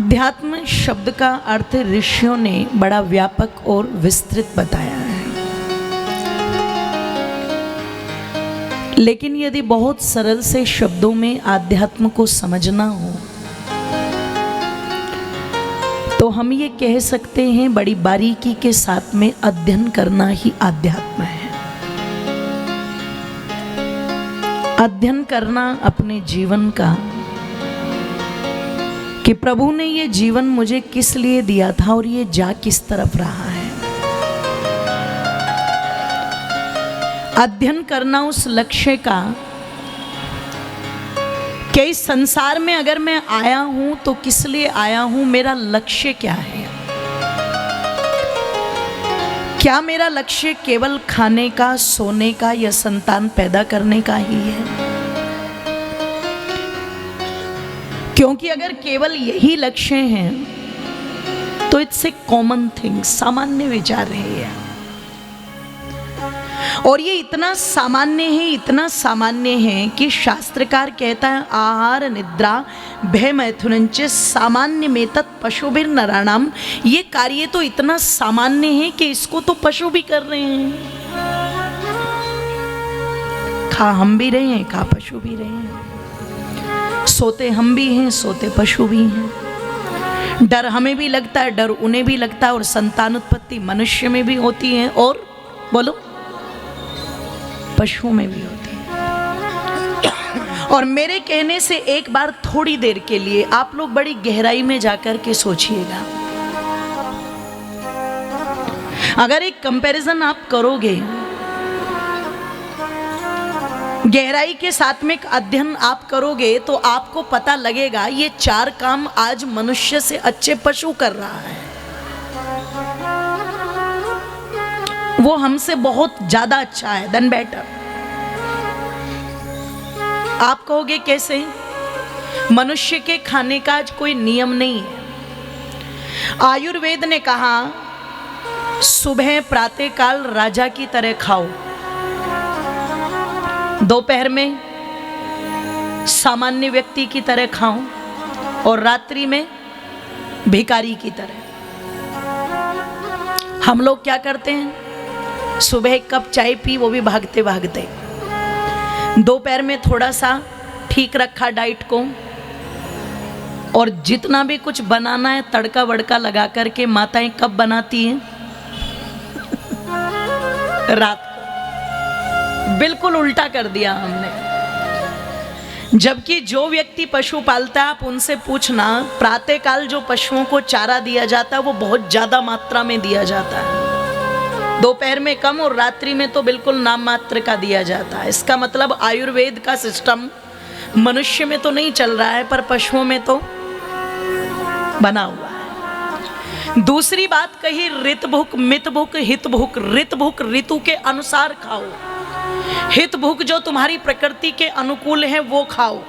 अध्यात्म शब्द का अर्थ ऋषियों ने बड़ा व्यापक और विस्तृत बताया है, लेकिन यदि बहुत सरल से शब्दों में आध्यात्म को समझना हो तो हम ये कह सकते हैं बड़ी बारीकी के साथ में अध्ययन करना ही आध्यात्म है। अध्ययन करना अपने जीवन का कि प्रभु ने ये जीवन मुझे किस लिए दिया था और ये जा किस तरफ रहा है। अध्ययन करना उस लक्ष्य का कि इस संसार में अगर मैं आया हूं तो किस लिए आया हूं, मेरा लक्ष्य क्या है। क्या मेरा लक्ष्य केवल खाने का, सोने का या संतान पैदा करने का ही है? क्योंकि अगर केवल यही लक्ष्य है तो इट्स ए कॉमन थिंग, सामान्य विचार है ये। और ये इतना सामान्य है, इतना सामान्य है कि शास्त्रकार कहता है आहार निद्रा भय मैथुनंच सामान्य में तत् पशुभिर नराणाम। ये कार्य तो इतना सामान्य है कि इसको तो पशु भी कर रहे हैं। खा हम भी रहे हैं, खा पशु भी रहे हैं, सोते हम भी हैं, सोते पशु भी हैं। डर हमें भी लगता है, डर उन्हें भी लगता है, और संतान उत्पत्ति मनुष्य में भी होती है और बोलो पशुओं में भी होती है। और मेरे कहने से एक बार थोड़ी देर के लिए आप लोग बड़ी गहराई में जाकर के सोचिएगा। अगर एक कंपैरिजन आप करोगे, गहराई के साथ में एक अध्ययन आप करोगे तो आपको पता लगेगा ये चार काम आज मनुष्य से अच्छे पशु कर रहा है। वो हमसे बहुत ज्यादा अच्छा है, देन बेटर। आप कहोगे कैसे? मनुष्य के खाने का आज कोई नियम नहीं है। आयुर्वेद ने कहा सुबह प्रातःकाल राजा की तरह खाओ, दोपहर में सामान्य व्यक्ति की तरह खाओ, और रात्रि में भिखारी की तरह। हम लोग क्या करते हैं? सुबह एक कप चाय पी, वो भी भागते भागते। दोपहर में थोड़ा सा ठीक रखा डाइट को, और जितना भी कुछ बनाना है तड़का वड़का लगा करके माताएं कब बनाती हैं? रात को। बिल्कुल उल्टा कर दिया हमने। जबकि जो व्यक्ति पशु पालता है, आप उनसे पूछना प्रातःकाल जो पशुओं को चारा दिया जाता है वो बहुत ज्यादा मात्रा में दिया जाता है, दोपहर में कम और रात्रि में तो बिल्कुल नाम मात्र का दिया जाता है। इसका मतलब आयुर्वेद का सिस्टम मनुष्य में तो नहीं चल रहा है, पर पशुओं में तो बना हुआ है। दूसरी बात कही ऋत भूख, मित भूख, हित भूख। ऋत भूख ऋतु के अनुसार खाओ, हित भूख जो तुम्हारी प्रकृति के अनुकूल है वो खाओ,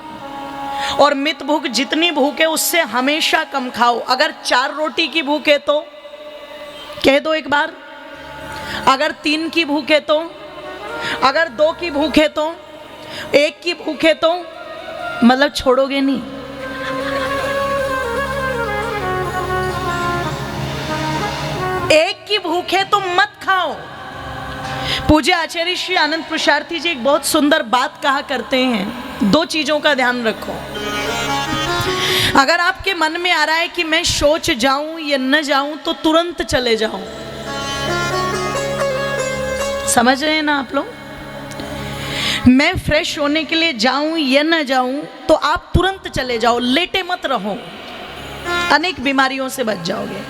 और मित भूख जितनी भूख है उससे हमेशा कम खाओ। अगर 4 रोटी की भूख है तो कह दो एक बार, अगर 3 की भूख है तो, अगर 2 की भूख है तो, 1 की भूख है तो मतलब छोड़ोगे नहीं। एक की भूख है तो मत खाओ। पूज्य आचार्य श्री आनंद पुरुषार्थी जी एक बहुत सुंदर बात कहा करते हैं, 2 चीजों का ध्यान रखो। अगर आपके मन में आ रहा है कि मैं शौच जाऊं या न जाऊं तो तुरंत चले जाओ। समझ रहे हैं ना आप लोग? मैं फ्रेश होने के लिए जाऊं या न जाऊं तो आप तुरंत चले जाओ, लेटे मत रहो, अनेक बीमारियों से बच जाओगे।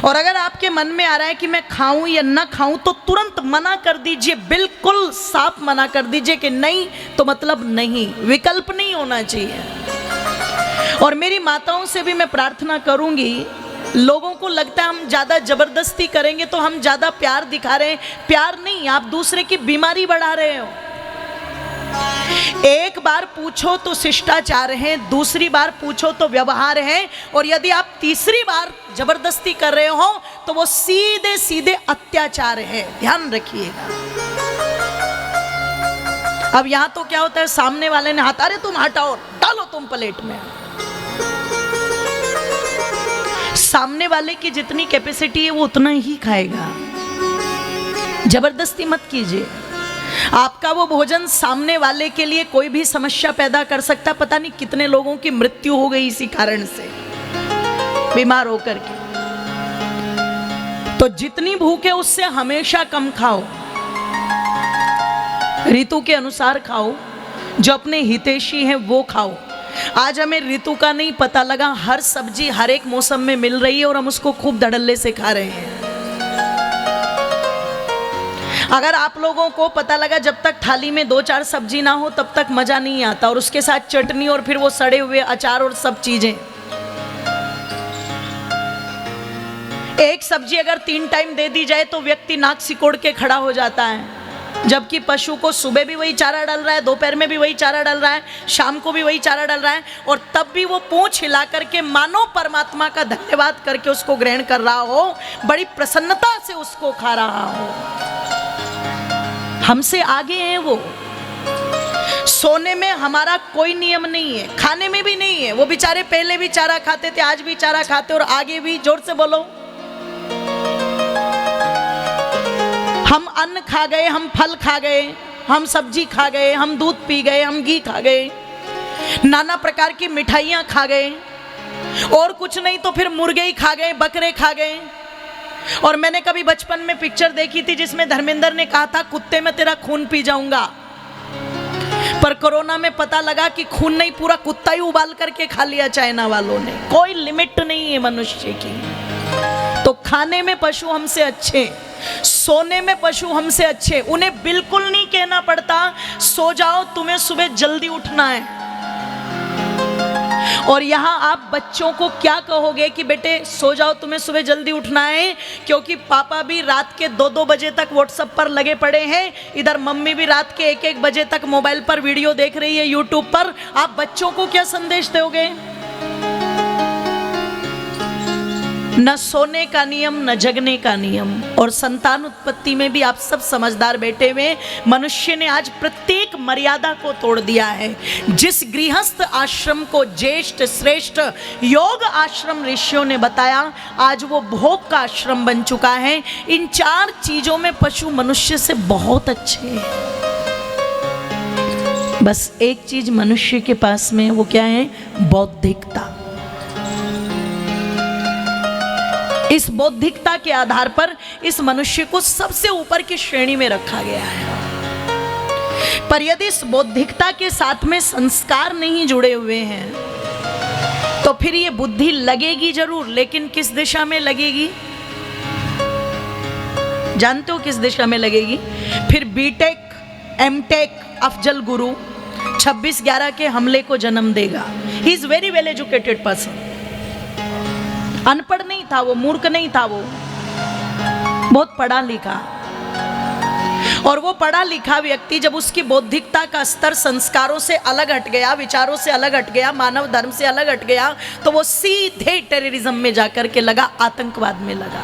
और अगर आपके मन में आ रहा है कि मैं खाऊं या ना खाऊं तो तुरंत मना कर दीजिए, बिल्कुल साफ मना कर दीजिए कि नहीं तो मतलब नहीं, विकल्प नहीं होना चाहिए। और मेरी माताओं से भी मैं प्रार्थना करूंगी, लोगों को लगता है हम ज्यादा जबरदस्ती करेंगे तो हम ज्यादा प्यार दिखा रहे हैं। प्यार नहीं, आप दूसरे की बीमारी बढ़ा रहे हो। एक बार पूछो तो शिष्टाचार है, दूसरी बार पूछो तो व्यवहार है, और यदि आप तीसरी बार जबरदस्ती कर रहे हो तो वो सीधे सीधे अत्याचार है। ध्यान रखिएगा। अब यहां तो क्या होता है, सामने वाले ने हाथ, अरे तुम हटाओ, डालो तुम प्लेट में। सामने वाले की जितनी कैपेसिटी है वो उतना ही खाएगा। जबरदस्ती मत कीजिए। आपका वो भोजन सामने वाले के लिए कोई भी समस्या पैदा कर सकता। पता नहीं कितने लोगों की मृत्यु हो गई इसी कारण से, बीमार होकर के। तो जितनी भूख है उससे हमेशा कम खाओ, ऋतु के अनुसार खाओ, जो अपने हितैषी हैं वो खाओ। आज हमें ऋतु का नहीं पता लगा, हर सब्जी हर एक मौसम में मिल रही है और हम उसको खूब धड़ल्ले से खा रहे हैं। अगर आप लोगों को पता लगा जब तक थाली में 2-4 सब्जी ना हो तब तक मजा नहीं आता, और उसके साथ चटनी और फिर वो सड़े हुए अचार और सब चीजें। एक सब्जी अगर 3 टाइम दे दी जाए तो व्यक्ति नाक सिकोड़ के खड़ा हो जाता है, जबकि पशु को सुबह भी वही चारा डल रहा है, दोपहर में भी वही चारा डल रहा है, शाम को भी वही चारा डल रहा है, और तब भी वो पूंछ हिला करके मानो परमात्मा का धन्यवाद करके उसको ग्रहण कर रहा हो, बड़ी प्रसन्नता से उसको खा रहा हो। हमसे आगे हैं वो। सोने में हमारा कोई नियम नहीं है, खाने में भी नहीं है। वो बेचारे पहले भी चारा खाते थे, आज भी चारा खाते और आगे भी। जोर से बोलो। हम अन्न खा गए, हम फल खा गए, हम सब्जी खा गए, हम दूध पी गए, हम घी खा गए, नाना प्रकार की मिठाइयाँ खा गए, और कुछ नहीं तो फिर मुर्गे ही खा गए, बकरे खा गए। और मैंने कभी बचपन में पिक्चर देखी थी जिसमें धर्मेंद्र ने कहा था, कुत्ते में तेरा खून पी जाऊंगा। पर कोरोना में पता लगा कि खून नहीं, पूरा कुत्ता ही उबाल करके खा लिया चाइना वालों ने। कोई लिमिट नहीं है मनुष्य की। तो खाने में पशु हमसे अच्छे, सोने में पशु हमसे अच्छे। उन्हें बिल्कुल नहीं कहना पड़ता सो जाओ, तुम्हें सुबह जल्दी उठना है। और यहाँ आप बच्चों को क्या कहोगे कि बेटे सो जाओ, तुम्हें सुबह जल्दी उठना है, क्योंकि पापा भी रात के 2-2 बजे तक व्हाट्सएप पर लगे पड़े हैं, इधर मम्मी भी रात के 1-1 बजे तक मोबाइल पर वीडियो देख रही है यूट्यूब पर। आप बच्चों को क्या संदेश दोगे? न सोने का नियम, न जगने का नियम। और संतान उत्पत्ति में भी आप सब समझदार बैठे हुए। मनुष्य ने आज प्रत्येक मर्यादा को तोड़ दिया है। जिस गृहस्थ आश्रम को ज्येष्ठ श्रेष्ठ योग आश्रम ऋषियों ने बताया, आज वो भोग का आश्रम बन चुका है। इन 4 चीजों में पशु मनुष्य से बहुत अच्छे हैं। बस एक चीज मनुष्य के पास में, वो क्या है? बौद्धिकता। इस बौद्धिकता के आधार पर इस मनुष्य को सबसे ऊपर की श्रेणी में रखा गया है। पर यदि इस बौद्धिकता के साथ में संस्कार नहीं जुड़े हुए हैं तो फिर ये बुद्धि लगेगी जरूर, लेकिन किस दिशा में लगेगी? जानते हो किस दिशा में लगेगी? फिर बीटेक एमटेक अफजल गुरु 26/11 के हमले को जन्म देगा। He is very well educated person. अनपढ़ नहीं था वो, मूर्ख नहीं था वो, बहुत पढ़ा लिखा। और वो पढ़ा लिखा व्यक्ति जब उसकी बौद्धिकता का स्तर संस्कारों से अलग हट गया, विचारों से अलग हट गया, मानव धर्म से अलग हट गया, तो वो सीधे टेररिज्म में जाकर के लगा, आतंकवाद में लगा।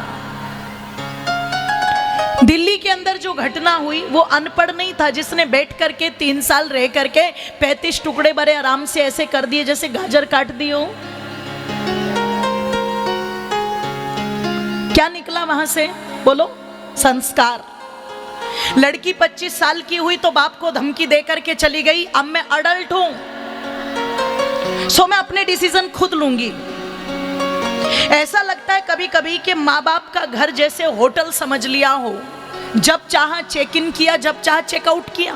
दिल्ली के अंदर जो घटना हुई वो अनपढ़ नहीं था जिसने बैठ करके 3 साल रह करके 35 टुकड़े बड़े आराम से ऐसे कर दिए जैसे गाजर काट दी हो। क्या निकला वहां से? बोलो, संस्कार। लड़की 25 साल की हुई तो बाप को धमकी दे करके चली गई, अब मैं अडल्ट हूं सो मैं अपने डिसीजन खुद लूंगी। ऐसा लगता है कभी कभी कि माँ बाप का घर जैसे होटल समझ लिया हो, जब चाहा चेक इन किया, जब चाहा चेकआउट किया।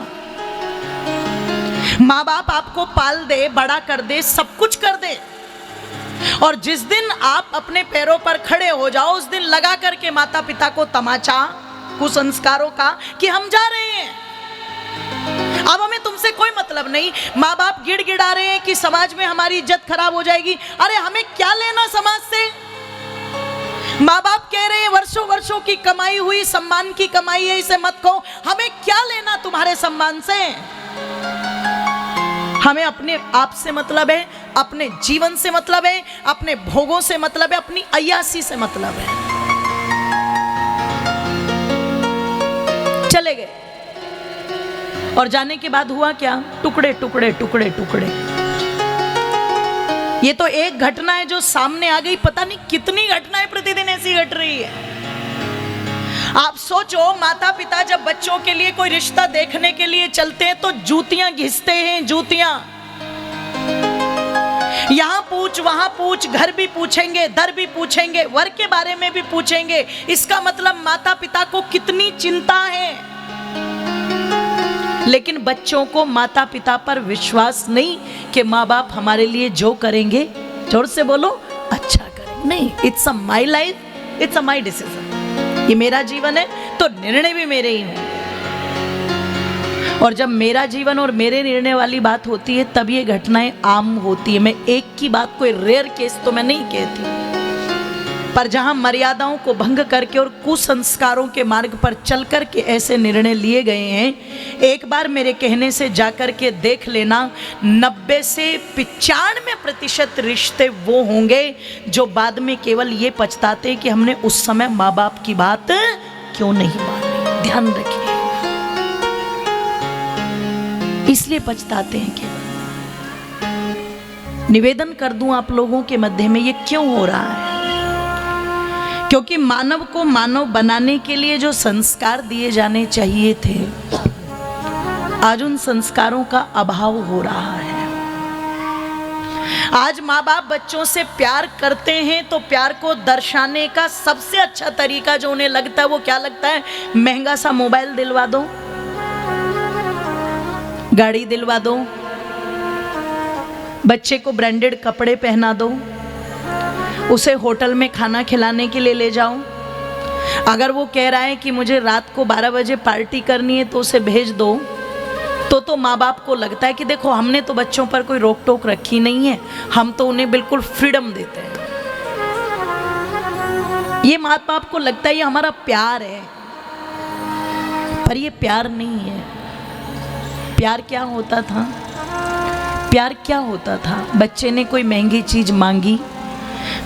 माँ बाप आपको पाल दे, बड़ा कर दे, सब कुछ कर दे, और जिस दिन आप अपने पैरों पर खड़े हो जाओ उस दिन लगा करके माता पिता को तमाचा कुसंस्कारों का कि हम जा रहे हैं, अब हमें तुमसे कोई मतलब नहीं। माँ बाप गिड़गिड़ा रहे हैं कि समाज में हमारी इज्जत खराब हो जाएगी। अरे हमें क्या लेना समाज से? माँ बाप कह रहे हैं वर्षों वर्षों की कमाई हुई सम्मान की कमाई है, इसे मत कहो। हमें क्या लेना तुम्हारे सम्मान से? हमें अपने आप से मतलब है, अपने जीवन से मतलब है, अपने भोगों से मतलब है, अपनी अय्यासी से मतलब है। चले गए और जाने के बाद हुआ क्या? टुकड़े टुकड़े टुकड़े टुकड़े। ये तो एक घटना है जो सामने आ गई, पता नहीं कितनी घटनाएं प्रतिदिन ऐसी घट रही है। आप सोचो, माता पिता जब बच्चों के लिए कोई रिश्ता देखने के लिए चलते हैं तो जूतियां घिसते हैं, जूतियां। यहां पूछ, वहां पूछ, घर भी पूछेंगे, दर भी पूछेंगे, वर के बारे में भी पूछेंगे। इसका मतलब माता पिता को कितनी चिंता है। लेकिन बच्चों को माता पिता पर विश्वास नहीं कि माँ बाप हमारे लिए जो करेंगे, जोर से बोलो, अच्छा करेंगे। नहीं, it's a my life, it's a my decision. ये मेरा जीवन है तो निर्णय भी मेरे ही होंगे। और जब मेरा जीवन और मेरे निर्णय वाली बात होती है तब ये घटनाएं आम होती है। मैं एक की बात, कोई रेयर केस तो मैं नहीं कहती, पर जहां मर्यादाओं को भंग करके और कुसंस्कारों के मार्ग पर चल करके ऐसे निर्णय लिए गए हैं, एक बार मेरे कहने से जाकर के देख लेना, 90 से 95% रिश्ते वो होंगे जो बाद में केवल ये पछताते कि हमने उस समय माँ बाप की बात क्यों नहीं मानी। ध्यान रखिए, इसलिए पछताते हैं। केवल निवेदन कर दूं आप लोगों के मध्य में, ये क्यों हो रहा है? क्योंकि मानव को मानव बनाने के लिए जो संस्कार दिए जाने चाहिए थे, आज उन संस्कारों का अभाव हो रहा है। आज माँ बाप बच्चों से प्यार करते हैं तो प्यार को दर्शाने का सबसे अच्छा तरीका जो उन्हें लगता है, वो क्या लगता है? महंगा सा मोबाइल दिलवा दो, गाड़ी दिलवा दो, बच्चे को ब्रांडेड कपड़े पहना दो, उसे होटल में खाना खिलाने के लिए ले जाओ। अगर वो कह रहा है कि मुझे रात को 12 बजे पार्टी करनी है तो उसे भेज दो। तो माँ बाप को लगता है कि देखो, हमने तो बच्चों पर कोई रोक टोक रखी नहीं है, हम तो उन्हें बिल्कुल फ्रीडम देते हैं। ये माँ बाप को लगता है ये हमारा प्यार है, पर ये प्यार नहीं है। प्यार क्या होता था? प्यार क्या होता था? बच्चे ने कोई महंगी चीज मांगी,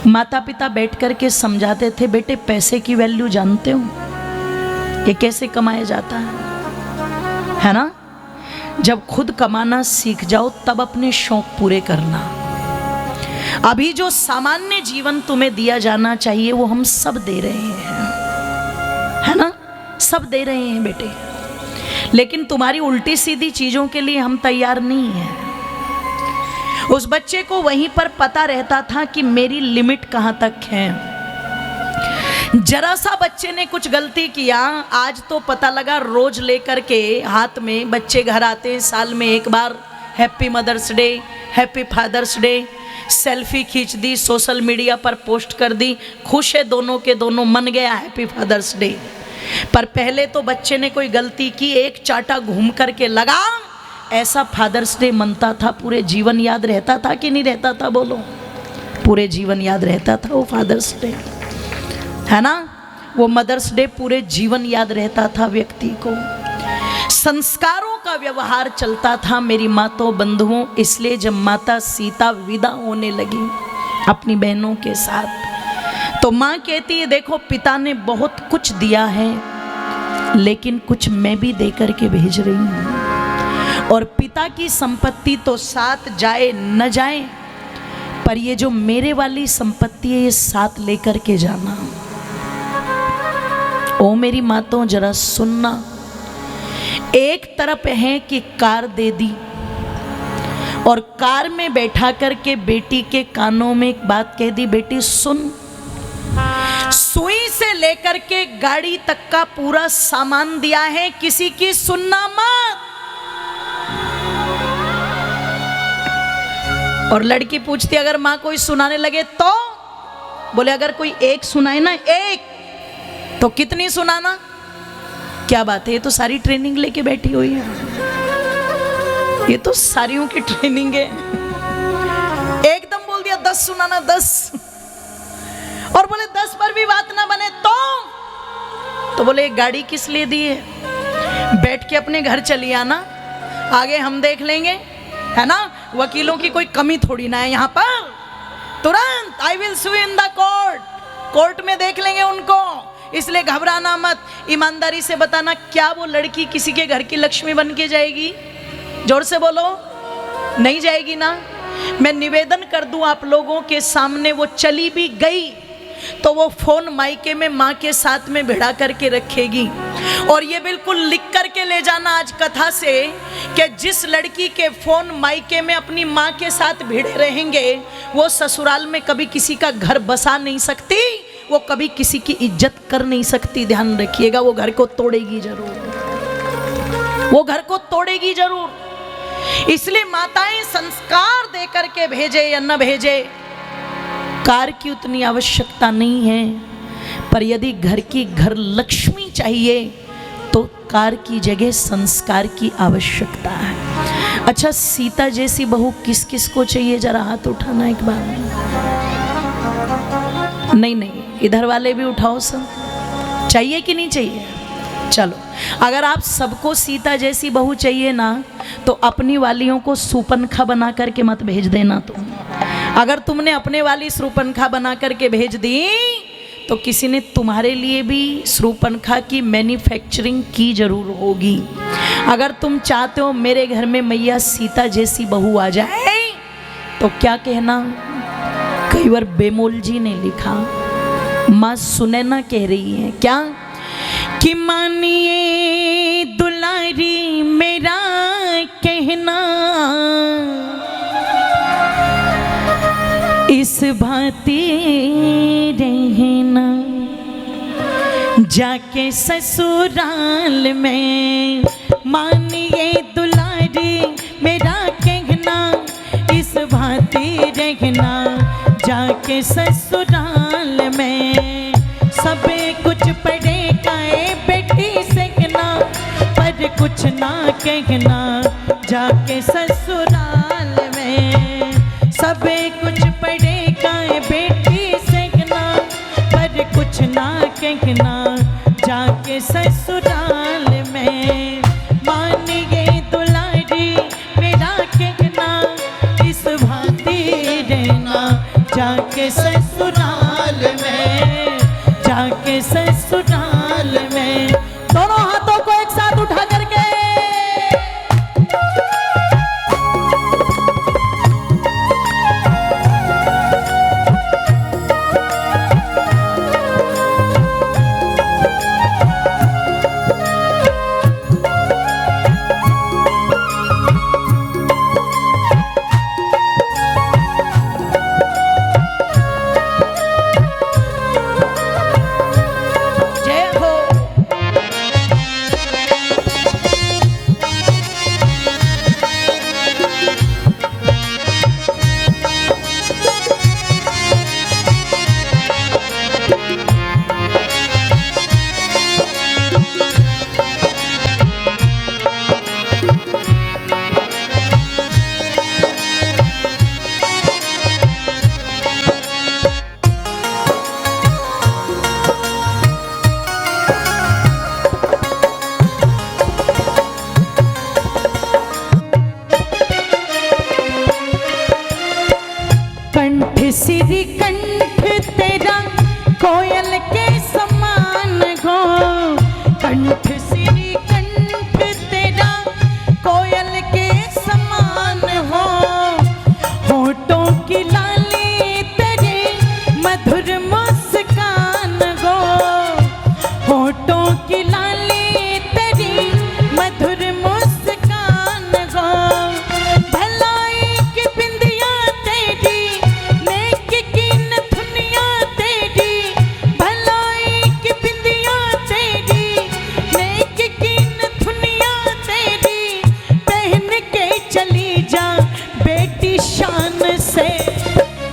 माता पिता बैठ कर के समझाते थे, बेटे पैसे की वैल्यू जानते हो, ये कैसे कमाया जाता है ना? जब खुद कमाना सीख जाओ तब अपने शौक पूरे करना। अभी जो सामान्य जीवन तुम्हें दिया जाना चाहिए वो हम सब दे रहे हैं, है ना? सब दे रहे हैं बेटे, लेकिन तुम्हारी उल्टी सीधी चीजों के लिए हम तैयार नहीं हैं। उस बच्चे को वहीं पर पता रहता था कि मेरी लिमिट कहां तक है। जरा सा बच्चे ने कुछ गलती किया, आज तो पता लगा रोज लेकर के हाथ में बच्चे घर आते हैं, साल में एक बार happy mother's day, happy father's day, selfie खींच दी, सोशल मीडिया पर पोस्ट कर दी, खुश है दोनों के दोनों, मन गया हैप्पी फादर्स डे। पर पहले तो बच्चे ने कोई गलती की, एक चाटा घूम करके लगा, ऐसा फादर्स डे मनता था, पूरे जीवन याद रहता था कि नहीं रहता था? बोलो, पूरे जीवन याद रहता था वो फादर्स डे, है ना? वो मदर्स डे पूरे जीवन याद रहता था व्यक्ति को। संस्कारों का व्यवहार चलता था मेरी माताओं बंधुओं। इसलिए जब माता सीता विदा होने लगी अपनी बहनों के साथ, तो माँ कहती है, देखो पिता ने बहुत कुछ दिया है, लेकिन कुछ मैं भी दे करके भेज रही हूँ। और पिता की संपत्ति तो साथ जाए न जाए, पर ये जो मेरे वाली संपत्ति है ये साथ लेकर के जाना। ओ मेरी माताओं जरा सुनना, एक तरफ है कि कार दे दी और कार में बैठा करके बेटी के कानों में एक बात कह दी, बेटी सुन, सुई से लेकर के गाड़ी तक का पूरा सामान दिया है, किसी की सुनना मत। और लड़की पूछती, अगर माँ कोई सुनाने लगे तो? बोले अगर कोई एक सुनाए ना, एक, तो कितनी सुनाना? क्या बात है, ये तो सारी ट्रेनिंग लेके बैठी हुई है, ये तो सारियों की ट्रेनिंग है। एकदम बोल दिया 10 सुनाना, 10। और बोले 10 पर भी बात ना बने तो बोले गाड़ी किस लिए दी है? बैठ के अपने घर चली आना, आगे हम देख लेंगे, है ना? वकीलों की कोई कमी थोड़ी ना है यहाँ पर। तुरंत I will sue in the court, court में देख लेंगे उनको, इसलिए घबराना मत। ईमानदारी से बताना, क्या वो लड़की किसी के घर की लक्ष्मी बन के जाएगी? जोर से बोलो, नहीं जाएगी ना। मैं निवेदन कर दूं आप लोगों के सामने, वो चली भी गई तो वो फोन मायके में माँ के साथ में भिड़ा करके रखेगी। और ये बिल्कुल लिख करके ले जाना आज कथा से कि जिस लड़की के फोन मायके में अपनी माँ के साथ भिड़े रहेंगे वो ससुराल में कभी किसी का घर बसा नहीं सकती, वो कभी किसी की इज्जत कर नहीं सकती। ध्यान रखिएगा, वो घर को तोड़ेगी जरूर, वो घर को तोड़ेगी जरूर। इसलिए माताएं संस्कार दे करके भेजे या न भेजे, कार की उतनी आवश्यकता नहीं है, पर यदि घर की घर लक्ष्मी चाहिए तो कार की जगह संस्कार की आवश्यकता है। अच्छा, सीता जैसी बहू किस किस को चाहिए, जरा हाथ उठाना एक बार। नहीं, इधर वाले भी उठाओ सब, चाहिए कि नहीं चाहिए? चलो, अगर आप सबको सीता जैसी बहू चाहिए ना तो अपनी वालियों को सूपनखा बना करके मत भेज देना। तो अगर तुमने अपने वाली सूपनखा बना करके भेज दी तो किसी ने तुम्हारे लिए भी सूपनखा की मैन्युफैक्चरिंग की जरूर होगी। अगर तुम चाहते हो मेरे घर में मैया सीता जैसी बहू आ जाए तो क्या कहना, कई बार बेमोल जी ने लिखा, माँ सुनैना कह रही है क्या कि मानिए दुलारी मेरा कहना, इस भांति रहना, जाके ससुराल में मानिए दुलारी मेरा कहना, इस भांति रहना, जाके ससुराल में। सबे कुछ पड़ेगा बेटी कहना, पर कुछ ना कहना, जाके ससुराल में। सबे कुछ पड़ेगा बेटी कहना, पर कुछ ना कहना, जाके ससुराल में। मानिए दुलारी मेरा कहना, इस भांति रहना, जाके ससुराल में, जाके ससुराल में। दोनों हाथों को एक साथ उठा करके श्री कंठ तेरा कोयल के समान हो, कंठ श्री कंठ तेरा कोयल के समान हो। होठों की लाली तेरी मधुर मुस्कान हो, होठों की लाली तेरी मधुर मुस्कान हो। भलाई की बिंदिया तेरी, नेक की नथुनिया तेरी, भलाई की बिंदिया तेरी, नेक की नथुनिया तेरी। पहन के चली जा बेटी शान से,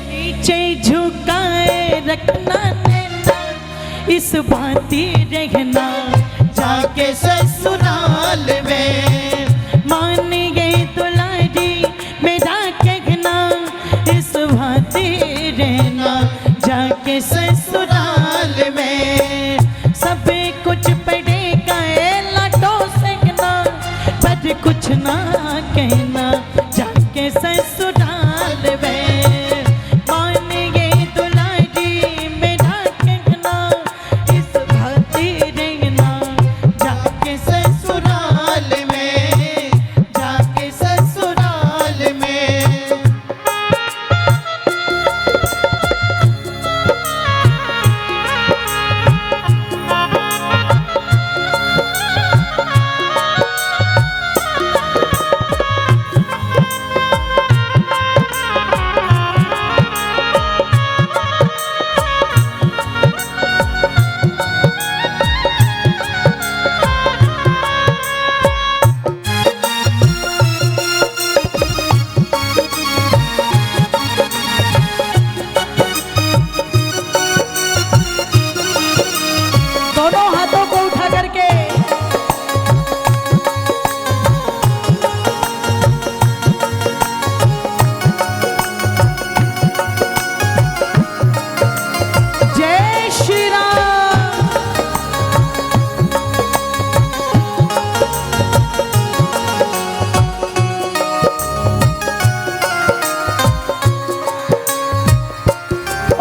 नीचे झुकाए रखना नैना, इस भांति रहना, जाके ससुराल में। मानिए दुलारी मेरा कहना, इस भांति रहना, जाके ससुराल में। सबे कुछ पड़ेगा लाटो सकना, पर कुछ ना कहना, जाके ससुराल में। मानिए दुलारी मेरा कहना, इस भांति रहना, जाके ससुराल में, जाके ससुराल में।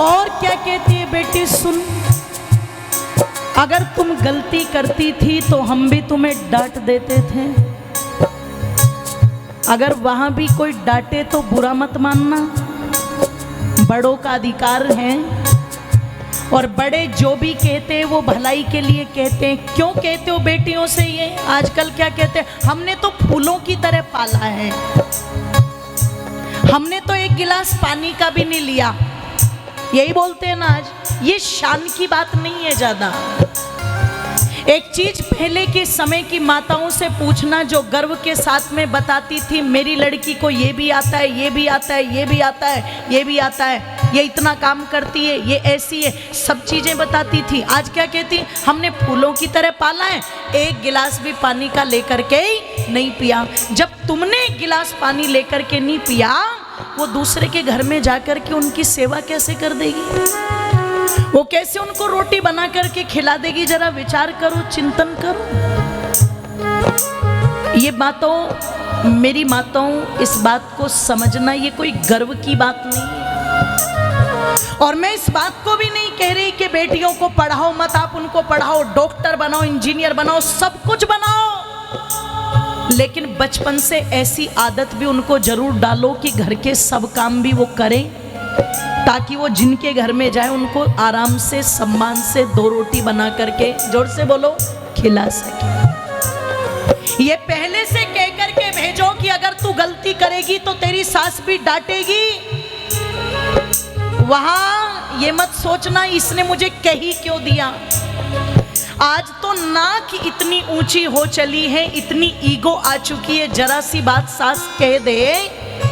और क्या कहती है बेटी सुन, अगर तुम गलती करती थी तो हम भी तुम्हें डांट देते थे, अगर वहां भी कोई डांटे तो बुरा मत मानना, बड़ों का अधिकार है और बड़े जो भी कहते हैं वो भलाई के लिए कहते हैं। क्यों कहते हो बेटियों से ये? आजकल क्या कहते हैं, हमने तो फूलों की तरह पाला है, हमने तो एक गिलास पानी का भी नहीं लिया, यही बोलते हैं ना आज। ये शान की बात नहीं है ज्यादा। एक चीज पहले के समय की माताओं से पूछना जो गर्व के साथ में बताती थी, मेरी लड़की को ये भी आता है, ये भी आता है, ये भी आता है, ये भी आता है, ये इतना काम करती है, ये ऐसी है, सब चीजें बताती थी। आज क्या कहती, हमने फूलों की तरह पाला है, एक गिलास भी पानी का लेकर के नहीं पिया। जब तुमने एक गिलास पानी लेकर के नहीं पिया, वो दूसरे के घर में जाकर के उनकी सेवा कैसे कर देगी? वो कैसे उनको रोटी बना करके खिला देगी? जरा विचार करो, चिंतन करो। ये बातों, मेरी माताओं, इस बात को समझना, ये कोई गर्व की बात नहीं है। और मैं इस बात को भी नहीं कह रही कि बेटियों को पढ़ाओ मत, आप उनको पढ़ाओ, डॉक्टर बनाओ, इंजीनियर बनाओ, सब कुछ बनाओ, लेकिन बचपन से ऐसी आदत भी उनको जरूर डालो कि घर के सब काम भी वो करें, ताकि वो जिनके घर में जाए उनको आराम से, सम्मान से 2 रोटी बना करके, जोर से बोलो, खिला सके। ये पहले से कह करके भेजो कि अगर तू गलती करेगी तो तेरी सास भी डांटेगी। वहां ये मत सोचना इसने मुझे कही क्यों दिया। आज तो नाक इतनी ऊंची हो चली है, इतनी ईगो आ चुकी है, जरा सी बात सास कह दे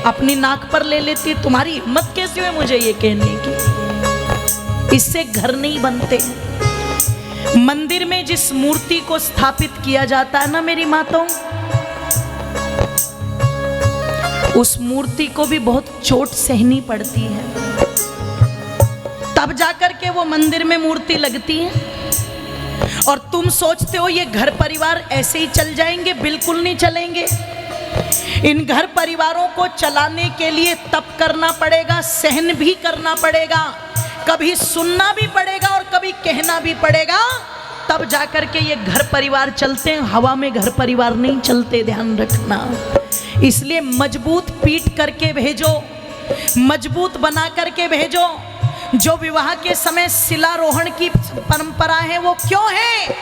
अपनी नाक पर ले लेती। तुम्हारी हिम्मत कैसे हुई मुझे ये कहने की? इससे घर नहीं बनते। मंदिर में जिस मूर्ति को स्थापित किया जाता है ना मेरी माताओं, उस मूर्ति को भी बहुत चोट सहनी पड़ती है, तब जाकर के वो मंदिर में मूर्ति लगती है। और तुम सोचते हो ये घर परिवार ऐसे ही चल जाएंगे? बिल्कुल नहीं चलेंगे। इन घर परिवारों को चलाने के लिए तप करना पड़ेगा, सहन भी करना पड़ेगा, कभी सुनना भी पड़ेगा और कभी कहना भी पड़ेगा, तब जाकर के ये घर परिवार चलते हैं। हवा में घर परिवार नहीं चलते, ध्यान रखना। इसलिए मजबूत पीठ करके भेजो, मजबूत बना करके भेजो। जो विवाह के समय शिलारोहण की परंपरा है वो क्यों है?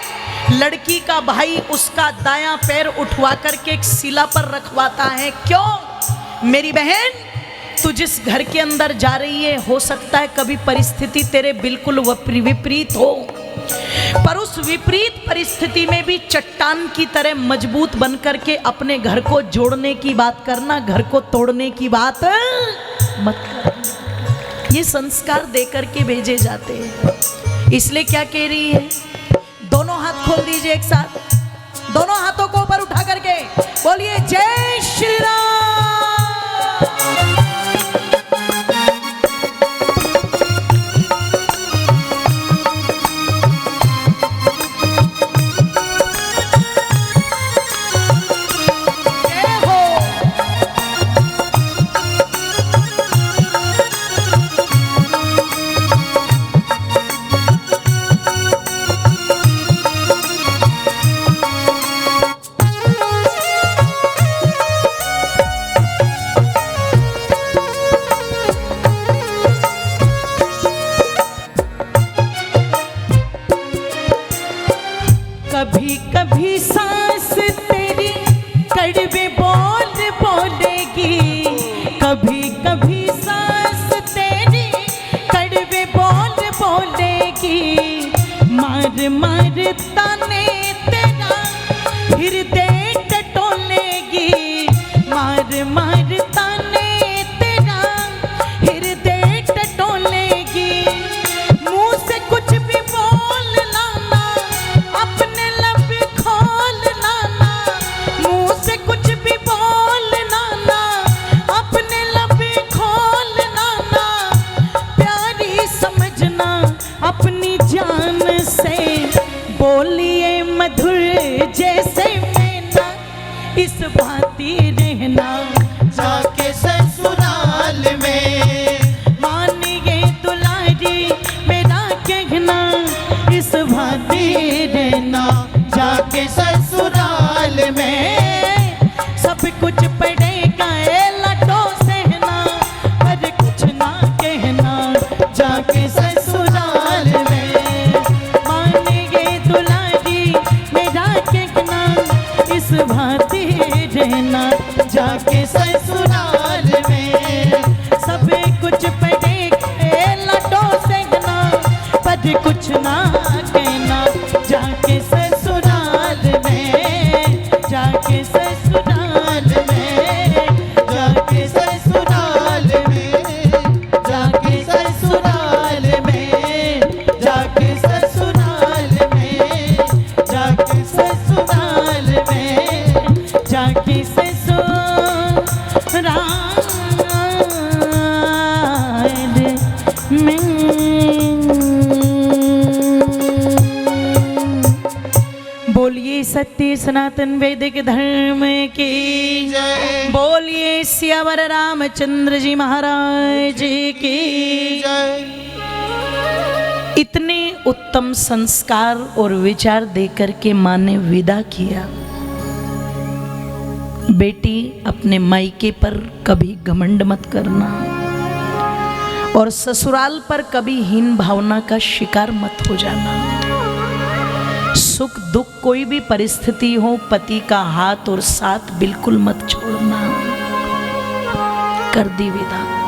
लड़की का भाई उसका दायां पैर उठवा करके एक शिला पर रखवाता है। क्यों? मेरी बहन, तू जिस घर के अंदर जा रही है, हो सकता है कभी परिस्थिति तेरे बिल्कुल विपरीत हो, पर उस विपरीत परिस्थिति में भी चट्टान की तरह मजबूत बन करके अपने घर को जोड़ने की बात करना, घर को तोड़ने की बात मत करना। ये संस्कार दे करके भेजे जाते हैं। इसलिए क्या कह रही है? दोनों हाथ खोल दीजिए एक साथ, दोनों हाथों को ऊपर उठा करके बोलिए जय श्री राम। कभी कभी सांस तेरी कड़वे बोल बोलेगी, कभी कभी सांस तेरी कड़वे बोल बोलेगी, मार मार ताने तेरा हृदय टटोलेगी, मार मार ताने तेरा हृदय टटोलेगी। मुंह से कुछ भी बोलना ना, अपने लब खोलना ना, मुंह से कुछ भी बोलना ना, अपने लब खोलना ना, प्यारी समझना अपनी जान से, बोलिए मधुर जैसे मैना, इस भांति रहना जाके ससुराल में, मानिए दुलारी जाके ससुराल में सब कुछ पड़ेगा लटो सहना पर कुछ ना कहना जाके ससुराल में मानेंगे दुलारी मेरा कहना इस भांति रहना जाके ससुराल में सब कुछ पड़ेगा लटो सहना पर कुछ ना कहना जाके ससुराल में जाके ससुराल में जाके ससुराल में जाके ससुराल में जाके ससुराल में जाके ससुराल में जाके ससुराल में। बोलिए सत्य सनातन वैदिक धर्म की जय। बोलिए सियावर रामचंद्र जी महाराज की जय। इतने उत्तम संस्कार और विचार देकर के माँ ने विदा किया। बेटी अपने मायके पर कभी घमंड मत करना और ससुराल पर कभी हीन भावना का शिकार मत हो जाना। सुख दुख कोई भी परिस्थिति हो पति का हाथ और साथ बिल्कुल मत छोड़ना। कर दी विदा।